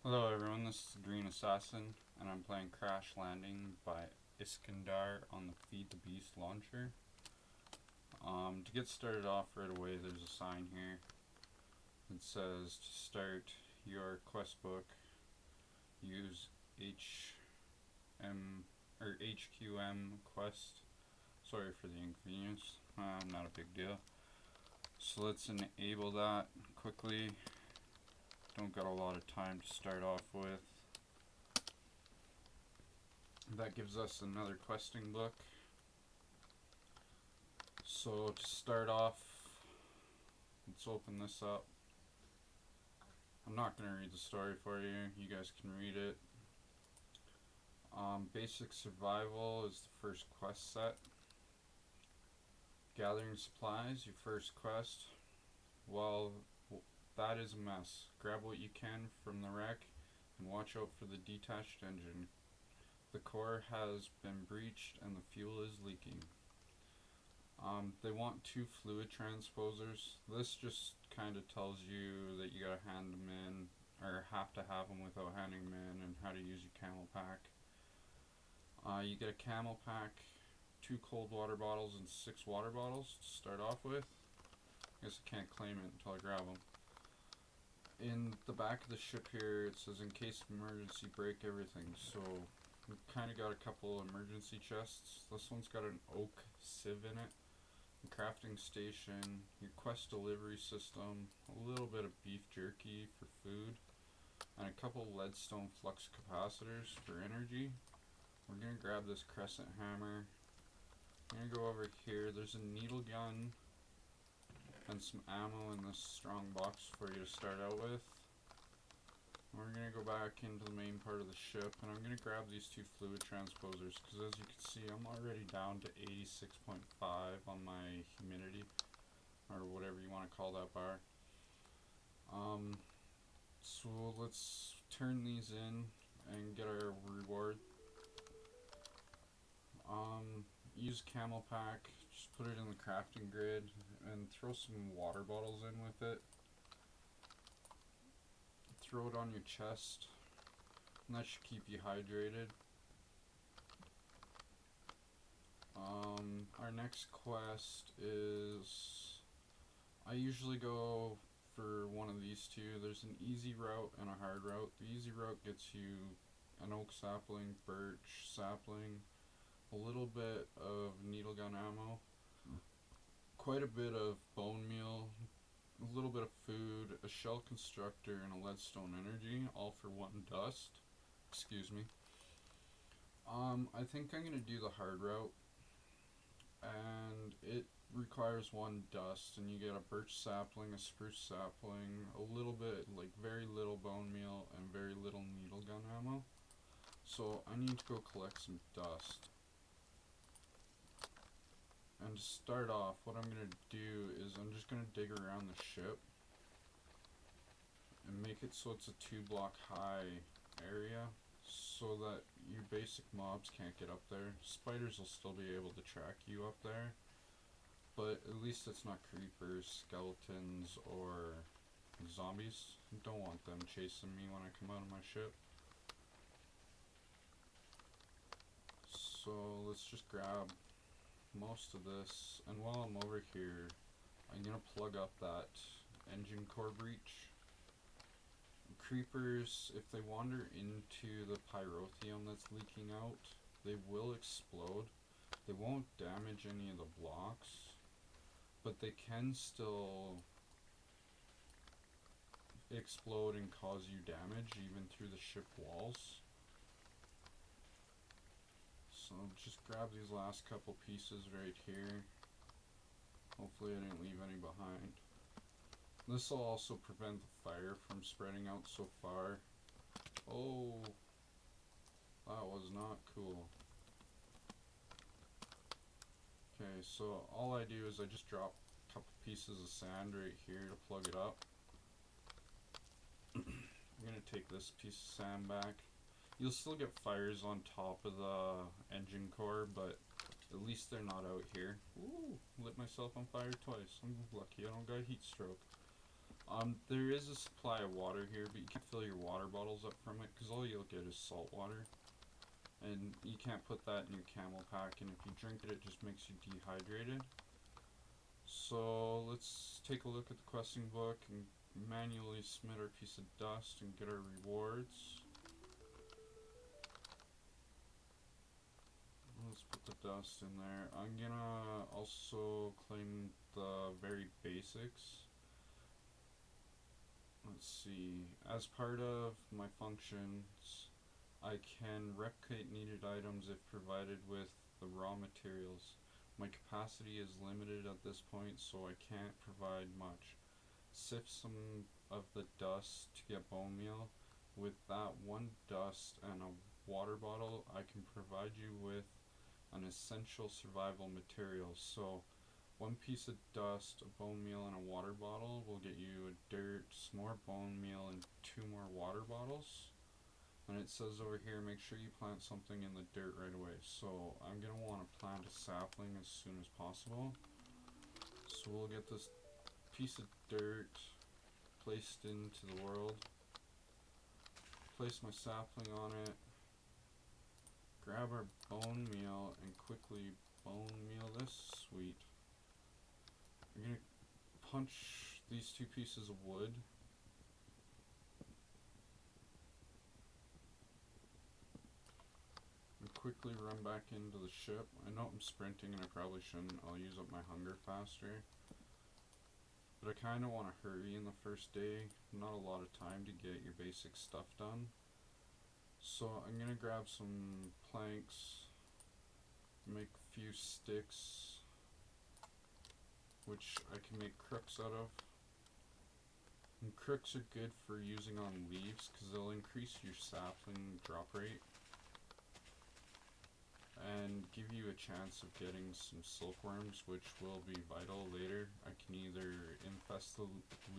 Hello everyone, this is Green Assassin, and I'm playing Crash Landing by Iskandar on the Feed the Beast launcher. To get started off right away, there's a sign here that says to start your quest book, use HQM quest. Sorry for the inconvenience, not a big deal. So let's enable that quickly. Don't got a lot of time to start off with. That gives us another questing book. So to start off, let's open this up. I'm not going to read the story for you, you guys can read it. Basic survival is the first quest set. Gathering supplies, your first quest. Well, that is a mess. Grab what you can from the wreck and watch out for the detached engine. The core has been breached and the fuel is leaking. They want 2 fluid transposers. This just kind of tells you that you gotta hand them in, or have to have them without handing them in, and how to use your camel pack. You get a camel pack, 2 cold water bottles, and 6 water bottles to start off with. I guess I can't claim it until I grab them. In the back of the ship here, it says in case of emergency, break everything. So we've kind of got a couple emergency chests. This one's got an oak sieve in it. Crafting station, your quest delivery system, a little bit of beef jerky for food, and a couple leadstone flux capacitors for energy. We're going to grab this crescent hammer. I'm going to go over here. There's a needle gun and some ammo in this strong box for you to start out with. We're going to go back into the main part of the ship, and I'm going to grab these 2 fluid transposers, because as you can see, I'm already down to 86.5 on my humidity, or whatever you want to call that bar. So let's turn these in and get our reward. Use camel pack, just put it in the crafting grid, and throw some water bottles in with it. Throw it on your chest, and that should keep you hydrated. Our next quest is, I usually go for one of these 2. There's an easy route and a hard route. The easy route gets you an oak sapling, birch sapling, a little bit of needle gun ammo, quite a bit of bone meal, a little bit of food, a shell constructor, and a leadstone energy, all for 1 dust. Excuse me. I think I'm going to do the hard route, and it requires 1 dust, and you get a birch sapling, a spruce sapling, a little bit, like very little bone meal, and very little needle gun ammo. So I need to go collect some dust. And to start off, what I'm going to do is I'm just going to dig around the ship and make it so it's a 2 block high area, so that your basic mobs can't get up there. Spiders will still be able to track you up there, but at least it's not creepers, skeletons, or zombies. Don't want them chasing me when I come out of my ship. So let's just grab most of this, and while I'm over here, I'm gonna plug up that engine core breach. Creepers, if they wander into the pyrotheum that's leaking out, they will explode. They won't damage any of the blocks, but they can still explode and cause you damage even through the ship walls. So just grab these last couple pieces right here. Hopefully I didn't leave any behind. This will also prevent the fire from spreading out so far. Oh, that was not cool. Okay, so all I do is I just drop a couple pieces of sand right here to plug it up. I'm going to take this piece of sand back. You'll still get fires on top of the engine core, but at least they're not out here. Ooh, lit myself on fire twice. I'm lucky I don't got a heat stroke. There is a supply of water here, but you can't fill your water bottles up from it, because all you'll get is salt water. And you can't put that in your camel pack, and if you drink it, it just makes you dehydrated. So let's take a look at the questing book and manually submit our piece of dust and get our rewards. Let's put the dust in there. I'm gonna also claim the very basics. Let's see. As part of my functions, I can replicate needed items if provided with the raw materials. My capacity is limited at this point, so I can't provide much. Sift some of the dust to get bone meal. With that one dust and a water bottle, I can provide you with an essential survival material. So one piece of dust, a bone meal, and a water bottle will get you a dirt, some more bone meal, and 2 more water bottles. And it says over here, make sure you plant something in the dirt right away. So I'm going to want to plant a sapling as soon as possible. So we'll get this piece of dirt placed into the world. Place my sapling on it. Grab our bone meal and quickly bone meal this. Sweet. I'm going to punch these 2 pieces of wood. And quickly run back into the ship. I know I'm sprinting and I probably shouldn't. I'll use up my hunger faster. But I kind of want to hurry in the first day. Not a lot of time to get your basic stuff done. So I'm going to grab some planks, make a few sticks, which I can make crooks out of. And crooks are good for using on leaves because they'll increase your sapling drop rate and give you a chance of getting some silkworms, which will be vital later. I can either infest the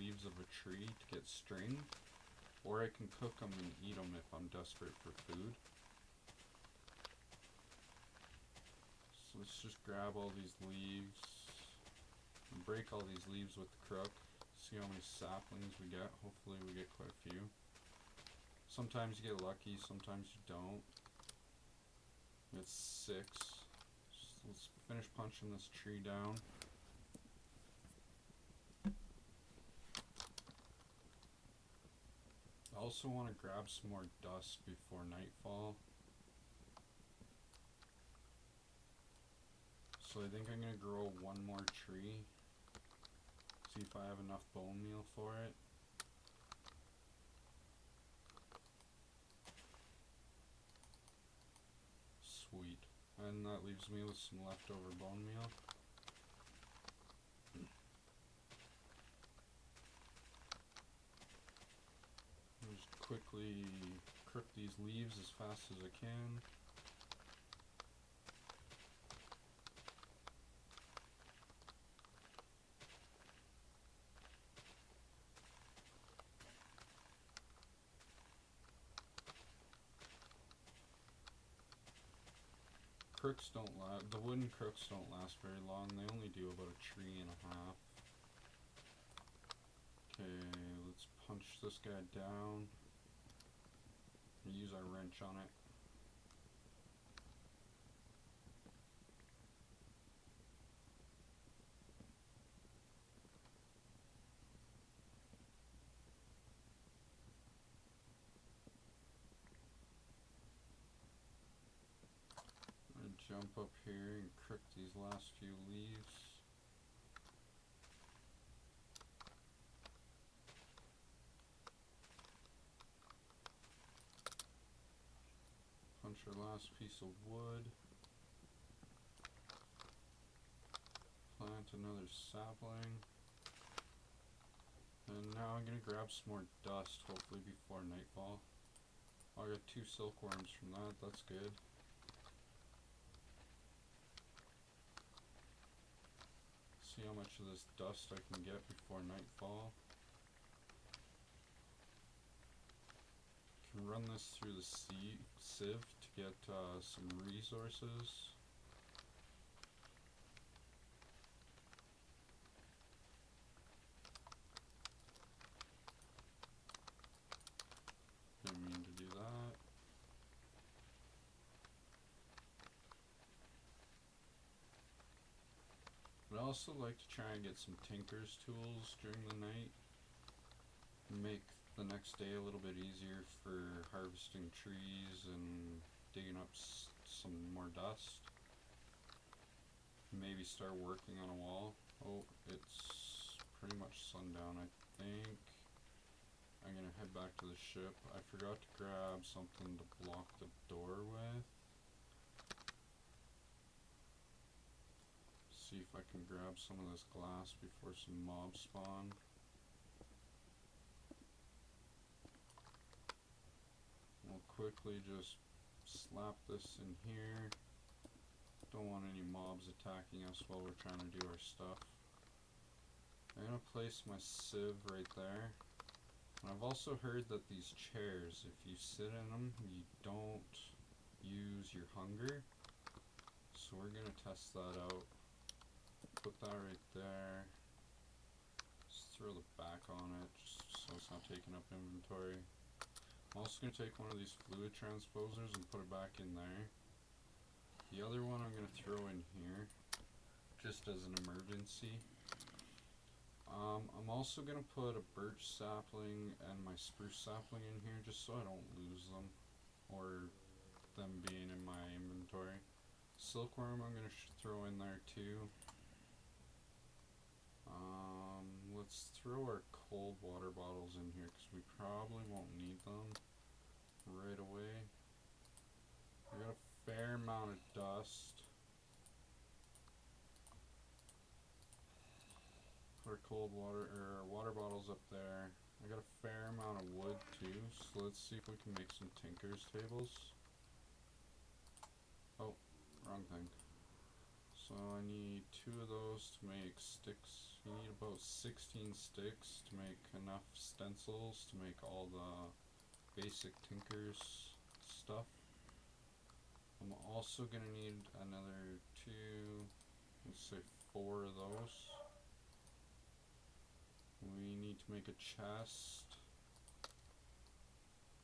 leaves of a tree to get string, or I can cook them and eat them if I'm desperate for food. So let's just grab all these leaves and break all these leaves with the crook. See how many saplings we get. Hopefully we get quite a few. Sometimes you get lucky, sometimes you don't. It's 6. So let's finish punching this tree down. I also want to grab some more dust before nightfall. So I think I'm going to grow 1 more tree. See if I have enough bone meal for it. Sweet. And that leaves me with some leftover bone meal. Just quickly cook these leaves as fast as I can. Crooks don't last. The wooden crooks don't last very long. They only do about a tree and a half. Okay, let's punch this guy down. Use our wrench on it. Jump up here and crook these last few leaves. Punch our last piece of wood. Plant another sapling. And now I'm going to grab some more dust, hopefully before nightfall. I got 2 silkworms from that, that's good. See how much of this dust I can get before nightfall. Can run this through the sieve to get some resources. also like to try and get some tinker's tools during the night. Make the next day a little bit easier for harvesting trees and digging up some more dust. Maybe start working on a wall. Oh, it's pretty much sundown, I think. I'm gonna head back to the ship. I forgot to grab something to block the door with. See if I can grab some of this glass before some mobs spawn. We'll quickly just slap this in here. Don't want any mobs attacking us while we're trying to do our stuff. I'm gonna place my sieve right there. And I've also heard that these chairs, if you sit in them, you don't use your hunger. So we're gonna test that out. Put that right there. Just throw the back on it, just so it's not taking up inventory. I'm also gonna take one of these fluid transposers and put it back in there. The other one I'm gonna throw in here, just as an emergency. I'm also gonna put a birch sapling and my spruce sapling in here just so I don't lose them or them being in my inventory. Silkworm I'm gonna throw in there too. Let's throw our cold water bottles in here because we probably won't need them right away. I got a fair amount of dust. Put our cold water or our water bottles up there. I got a fair amount of wood too, so let's see if we can make some tinker's tables. Oh, wrong thing. So I need 2 of those to make sticks. You need about 16 sticks to make enough stencils to make all the basic tinker's stuff. I'm also gonna need another 2, let's say 4 of those. We need to make a chest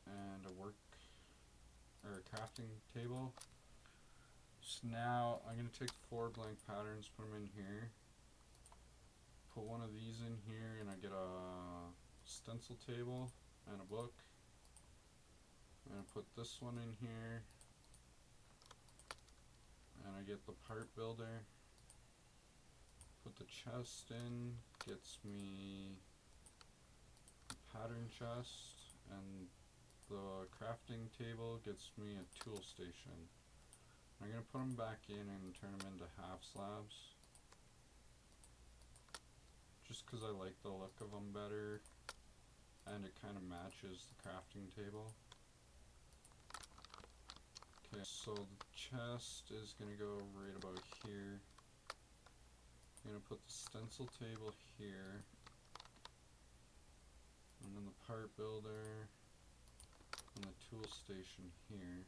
and a crafting table. So now I'm gonna take 4 blank patterns, put them in here. Put one of these in here and I get a stencil table and a book. I'm gonna put this one in here and I get the part builder. Put the chest in, gets me a pattern chest, and the crafting table gets me a tool station. I'm gonna put them back in and turn them into half slabs. Just because I like the look of them better, and it kind of matches the crafting table. Okay, so the chest is gonna go right about here. I'm gonna put the stencil table here, and then the part builder, and the tool station here.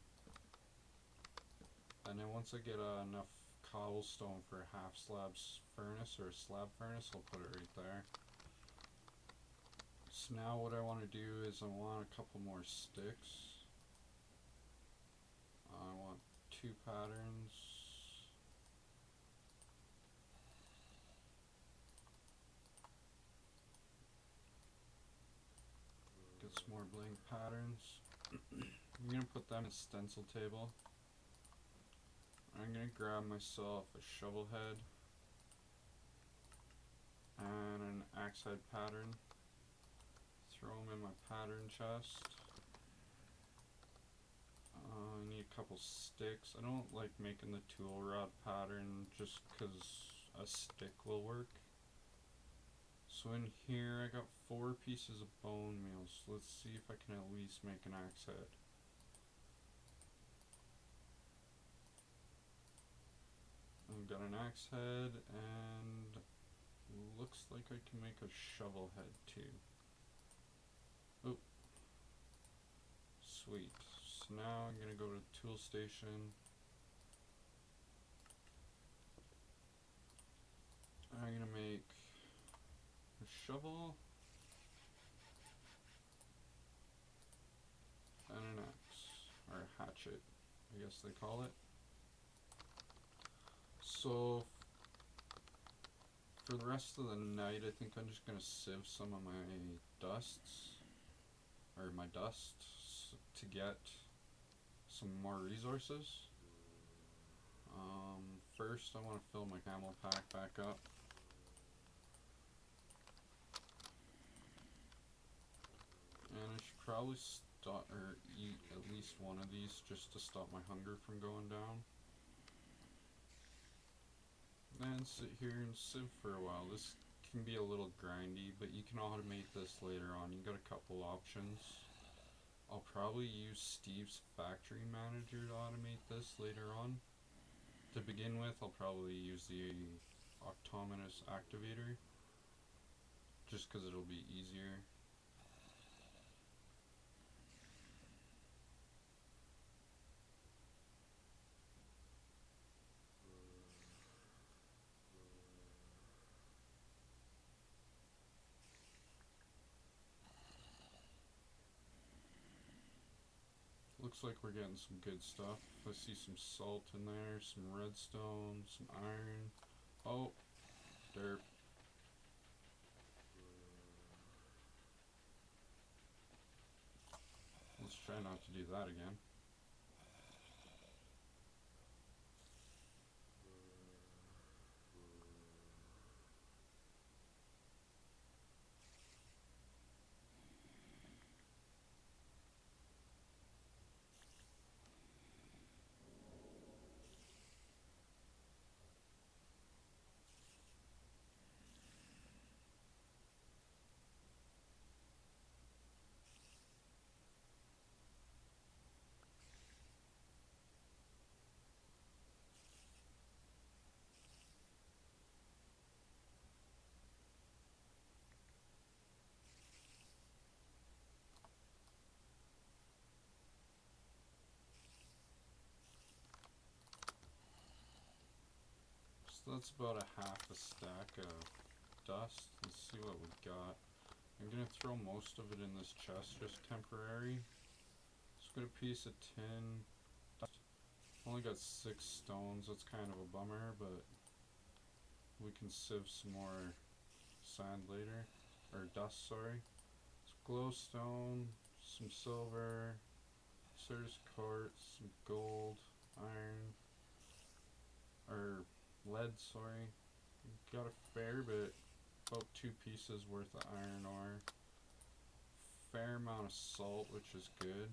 And then once I get enough cobblestone for a half slab furnace or a slab furnace, I'll put it right there. So now what I want to do is I want a couple more sticks. I want 2 patterns. Get some more blank patterns. I'm going to put them in a stencil table. I'm going to grab myself a shovel head and an axe head pattern. Throw them in my pattern chest. I need a couple sticks. I don't like making the tool rod pattern just because a stick will work. So in here I got 4 pieces of bone meal, so let's see if I can at least make an axe head. I've got an axe head and looks like I can make a shovel head too. Oh, sweet. So now I'm gonna go to the tool station. I'm gonna make a shovel and an axe, or a hatchet, I guess they call it. So For the rest of the night, I think I'm just gonna sieve some of my dusts, or my dust, to get some more resources. First, I want to fill my camel pack back up. And I should probably stop or eat at least one of these just to stop my hunger from going down. Then sit here and sieve for a while. This can be a little grindy, but you can automate this later on. You got a couple options. I'll probably use Steve's Factory Manager to automate this later on. To begin with, I'll probably use the Autonomous Activator, just because it'll be easier. Looks like we're getting some good stuff. I see some salt in there, some redstone, some iron. Oh, derp. Let's try not to do that again. So that's about a half a stack of dust. Let's see what we got. I'm gonna throw most of it in this chest, just temporary. Let's get a piece of tin. Only got 6 stones, that's kind of a bummer, but we can sieve some more sand later, or dust, sorry. Some glowstone, some silver, Cirrus quartz, some gold, iron, or lead, sorry. Got a fair bit, about 2 pieces worth of iron ore. Fair amount of salt, which is good.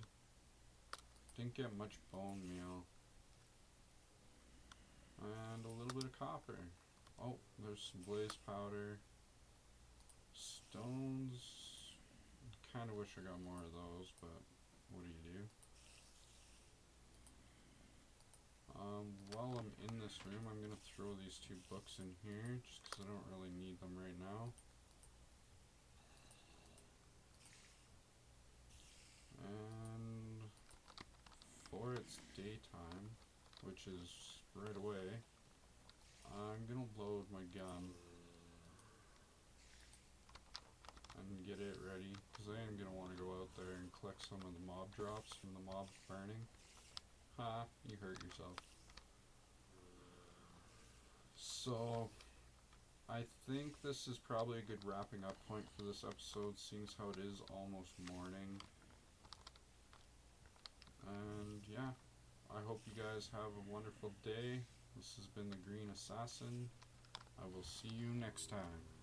Didn't get much bone meal. And a little bit of copper. Oh, there's some blaze powder. Stones. Kinda wish I got more of those, but what do you do? While I'm in this room, I'm gonna throw these 2 books in here, just because I don't really need them right now. And for its daytime, which is right away, I'm gonna load my gun and get it ready, because I am gonna want to go out there and collect some of the mob drops from the mobs burning. Ha, you hurt yourself. So, I think this is probably a good wrapping up point for this episode, seeing as how it is almost morning. And yeah, I hope you guys have a wonderful day. This has been the Green Assassin. I will see you next time.